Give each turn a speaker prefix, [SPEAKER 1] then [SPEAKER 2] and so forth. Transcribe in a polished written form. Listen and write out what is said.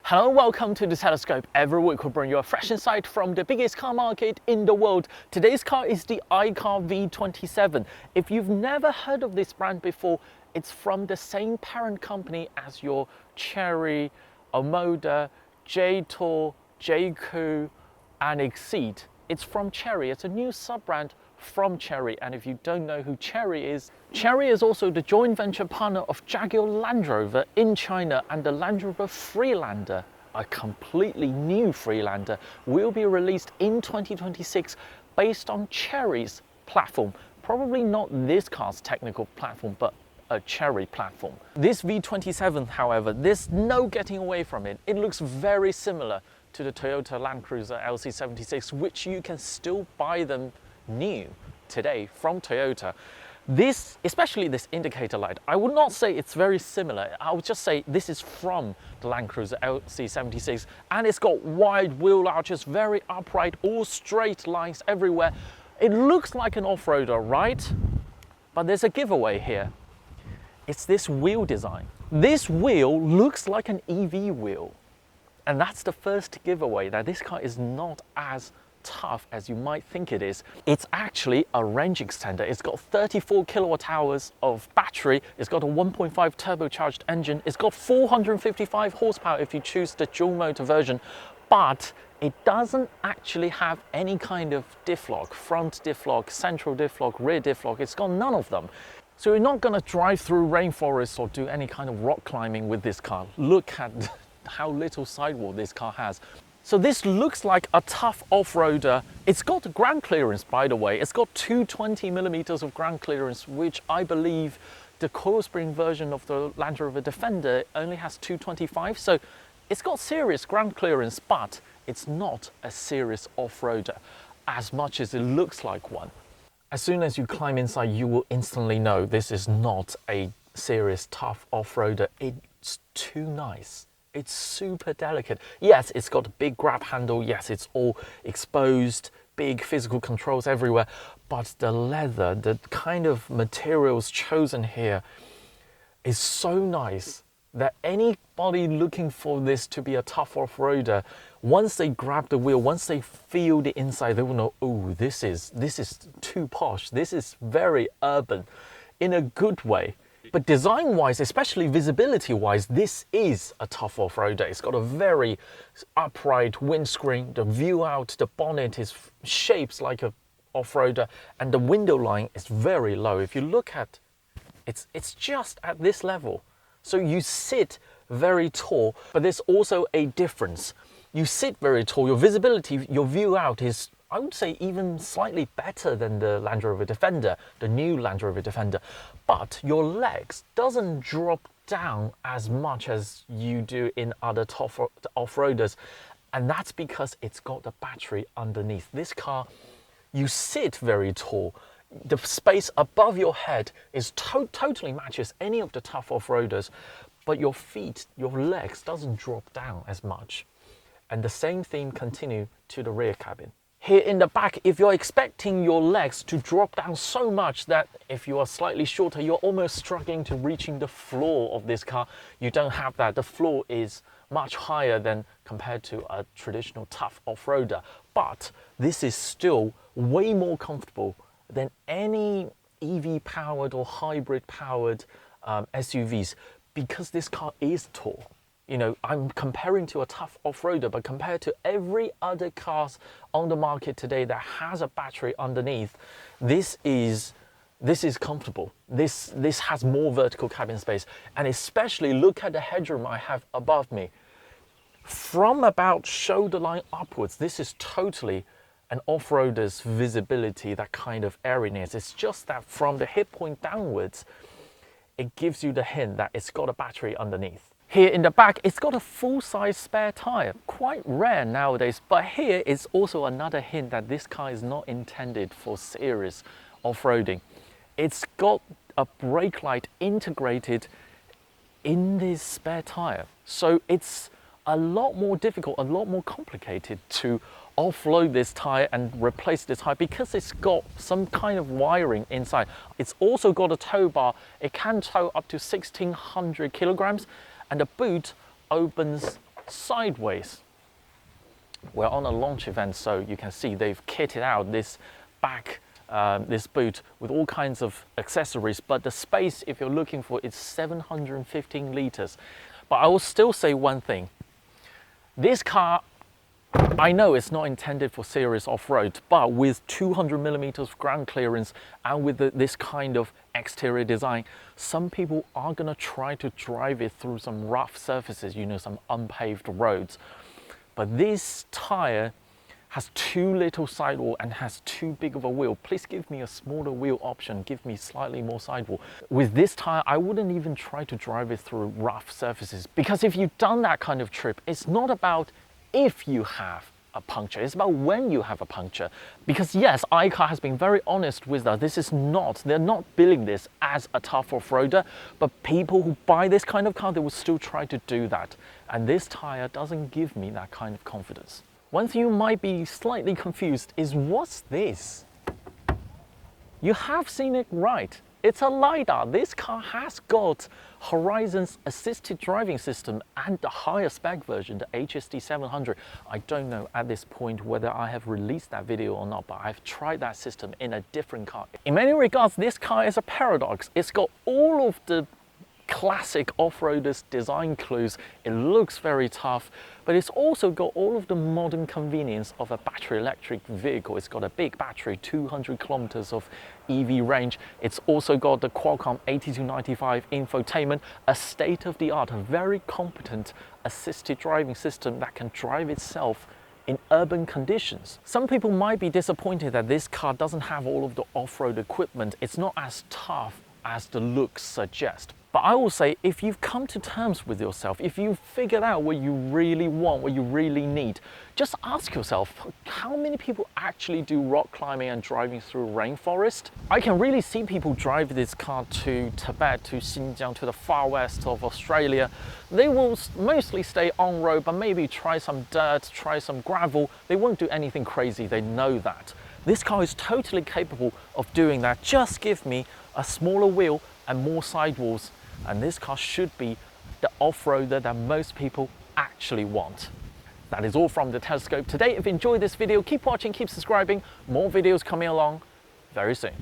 [SPEAKER 1] Hello and welcome to the Telescope. Every week we bring you a fresh insight from the biggest car market in the world. Today's car is the iCAR V27. If you've never heard of this brand before, it's from the same parent company as your Chery, Omoda, J-Tour, J-Coup and Exceed. It's from Chery. It's a new sub-brand from Chery, and if you don't know who Chery is also the joint venture partner of Jaguar Land Rover in China, and the Land Rover Freelander, a completely new Freelander, will be released in 2026 based on Chery's platform. Probably not this car's technical platform, but a Chery platform. This V27, however, there's no getting away from it. It looks very similar to the Toyota Land Cruiser LC76, which you can still buy them new today from Toyota. This, especially this indicator light, I would not say it's very similar. I would just say this is from the Land Cruiser LC76, and it's got wide wheel arches, very upright, all straight lines everywhere. It looks like an off-roader, right? But there's a giveaway here. It's this wheel design. This wheel looks like an EV wheel. And that's the first giveaway, that this car is not as tough as you might think it is. It's actually a range extender. It's got 34 kilowatt hours of battery. It's got a 1.5 turbocharged engine. It's got 455 horsepower if you choose the dual motor version, but it doesn't actually have any kind of diff lock, front diff lock, central diff lock, rear diff lock. It's got none of them. So you're not going to drive through rainforests or do any kind of rock climbing with this car. Look at how little sidewall this car has. So this looks like a tough off-roader. It's got ground clearance, by the way. It's got 220 millimeters of ground clearance, which I believe the coil spring version of the Land Rover Defender only has 225. So it's got serious ground clearance, but it's not a serious off-roader as much as it looks like one. As soon as you climb inside, you will instantly know this is not a serious tough off-roader. It's too nice. It's super delicate. Yes, it's got a big grab handle. Yes, it's all exposed, big physical controls everywhere. But the leather, the kind of materials chosen here is so nice that anybody looking for this to be a tough off-roader, once they grab the wheel, once they feel the inside, they will know, oh, this is too posh. This is very urban in a good way. But design-wise, especially visibility-wise, this is a tough off-roader. It's got a very upright windscreen. The view out, the bonnet is shaped like a off-roader, and the window line is very low. If you look at it's just at this level. So you sit very tall, but there's also a difference. You sit very tall, your visibility, your view out is, I would say, even slightly better than the Land Rover Defender, the new Land Rover Defender. But your legs doesn't drop down as much as you do in other tough off-roaders. And that's because it's got the battery underneath. This car, you sit very tall. The space above your head is totally matches any of the tough off-roaders, but your feet, your legs doesn't drop down as much. And the same theme continue to the rear cabin. Here in the back, if you're expecting your legs to drop down so much that if you are slightly shorter, you're almost struggling to reaching the floor of this car, you don't have that. The floor is much higher than compared to a traditional tough off-roader. But this is still way more comfortable than any EV-powered or hybrid-powered SUVs, because this car is tall. You know, I'm comparing to a tough off-roader, but compared to every other cars on the market today that has a battery underneath, this is comfortable. This has more vertical cabin space, and especially look at the headroom I have above me. From about shoulder line upwards, this is totally an off-roader's visibility, that kind of airiness. It's just that from the hip point downwards, it gives you the hint that it's got a battery underneath. Here in the back, it's got a full-size spare tire, quite rare nowadays, but here is also another hint that this car is not intended for serious off-roading. It's got a brake light integrated in this spare tire, so it's a lot more difficult, a lot more complicated to offload this tire and replace the tire because it's got some kind of wiring inside. It's also got a tow bar. It can tow up to 1,600 kilograms, and the boot opens sideways. We're on a launch event, so you can see they've kitted out this this boot with all kinds of accessories, but the space, if you're looking for, is 715 liters. But I will still say one thing. This car, I know it's not intended for serious off-road, but with 200 millimeters ground clearance and with this kind of exterior design, some people are gonna try to drive it through some rough surfaces, you know, some unpaved roads. But this tire has too little sidewall and has too big of a wheel. Please give me a smaller wheel option, give me slightly more sidewall. With this tire, I wouldn't even try to drive it through rough surfaces, because if you've done that kind of trip, it's not about if you have a puncture, it's about when you have a puncture. Because yes, iCAR has been very honest with that. They're not billing this as a tough off-roader, but people who buy this kind of car, they will still try to do that. And this tire doesn't give me that kind of confidence. One thing you might be slightly confused is, what's this? You have seen it right. It's a LiDAR. This car has got Horizon's assisted driving system and the higher spec version, the HSD700. I don't know at this point whether I have released that video or not, but I've tried that system in a different car. In many regards, this car is a paradox. It's got all of the classic off-roaders design clues. It looks very tough, but it's also got all of the modern convenience of a battery electric vehicle. It's got a big battery, 200 kilometers of EV range. It's also got the Qualcomm 8295 infotainment, a state-of-the-art, a very competent assisted driving system that can drive itself in urban conditions. Some people might be disappointed that this car doesn't have all of the off-road equipment. It's not as tough as the looks suggest. But I will say, if you've come to terms with yourself, if you've figured out what you really want, what you really need, just ask yourself, how many people actually do rock climbing and driving through rainforest? I can really see people drive this car to Tibet, to Xinjiang, to the far west of Australia. They will mostly stay on road, but maybe try some dirt, try some gravel. They won't do anything crazy, they know that. This car is totally capable of doing that. Just give me a smaller wheel and more sidewalls, and this car should be the off-roader that most people actually want. That is all from the Telescope today. If you enjoyed this video, keep watching, keep subscribing. More videos coming along very soon.